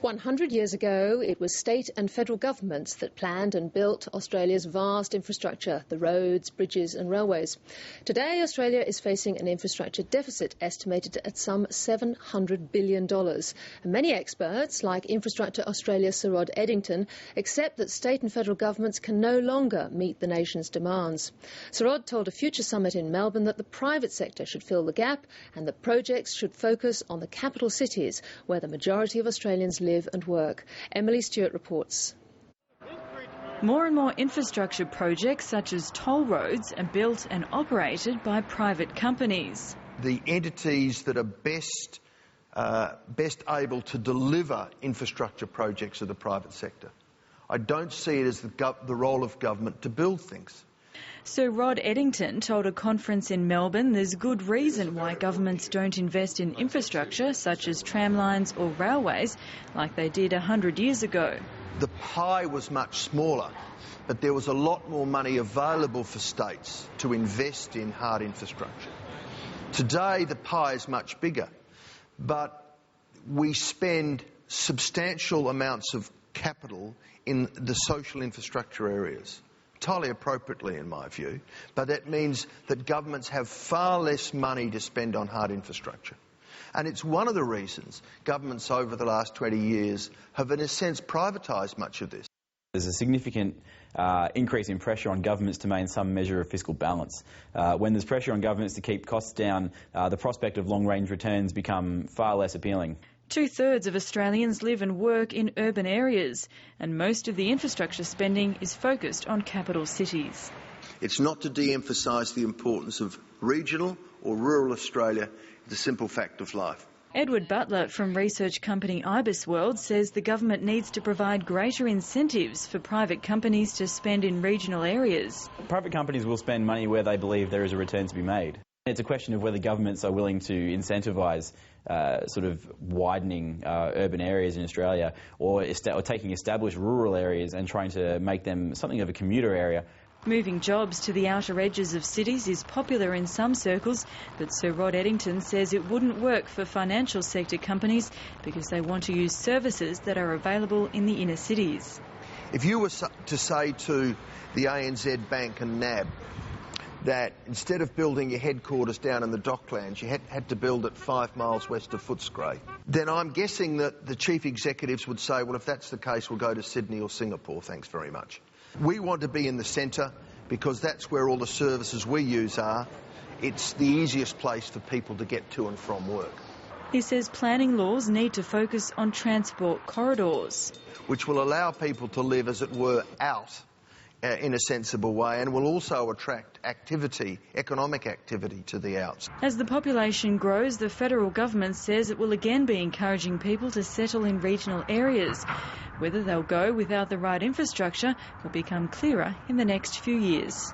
100 years ago, it was state and federal governments that planned and built Australia's vast infrastructure, the roads, bridges and railways. Today, Australia is facing an infrastructure deficit estimated at some $700 billion. And many experts, like Infrastructure Australia's Sir Rod Eddington, accept that state and federal governments can no longer meet the nation's demands. Sir Rod told a Future Summit in Melbourne that the private sector should fill the gap and that projects should focus on the capital cities, where the majority of Australians live and work. Emily Stewart reports. More and more infrastructure projects such as toll roads are built and operated by private companies. The entities that are best able to deliver infrastructure projects are the private sector. I don't see it as the role of government to build things. Sir Rod Eddington told a conference in Melbourne there's good reason why governments don't invest in infrastructure such as tramlines or railways like they did 100 years ago. The pie was much smaller, but there was a lot more money available for states to invest in hard infrastructure. Today the pie is much bigger, but we spend substantial amounts of capital in the social infrastructure areas. Entirely appropriately in my view, but that means that governments have far less money to spend on hard infrastructure. And it's one of the reasons governments over the last 20 years have in a sense privatised much of this. There's a significant increase in pressure on governments to maintain some measure of fiscal balance. When there's pressure on governments to keep costs down, the prospect of long-range returns become far less appealing. 2/3 of Australians live and work in urban areas, and most of the infrastructure spending is focused on capital cities. It's not to de-emphasise the importance of regional or rural Australia, it's a simple fact of life. Edward Butler from research company Ibis World says the government needs to provide greater incentives for private companies to spend in regional areas. Private companies will spend money where they believe there is a return to be made. It's a question of whether governments are willing to incentivise sort of widening urban areas in Australia or taking established rural areas and trying to make them something of a commuter area. Moving jobs to the outer edges of cities is popular in some circles, but Sir Rod Eddington says it wouldn't work for financial sector companies because they want to use services that are available in the inner cities. If you were to say to the ANZ Bank and NAB that instead of building your headquarters down in the Docklands, you had to build it 5 miles west of Footscray, then I'm guessing that the chief executives would say, well, if that's the case, we'll go to Sydney or Singapore, thanks very much. We want to be in the centre because that's where all the services we use are. It's the easiest place for people to get to and from work. He says planning laws need to focus on transport corridors, which will allow people to live, as it were, out in a sensible way, and will also attract activity, economic activity to the outs. As the population grows, the federal government says it will again be encouraging people to settle in regional areas. Whether they'll go without the right infrastructure will become clearer in the next few years.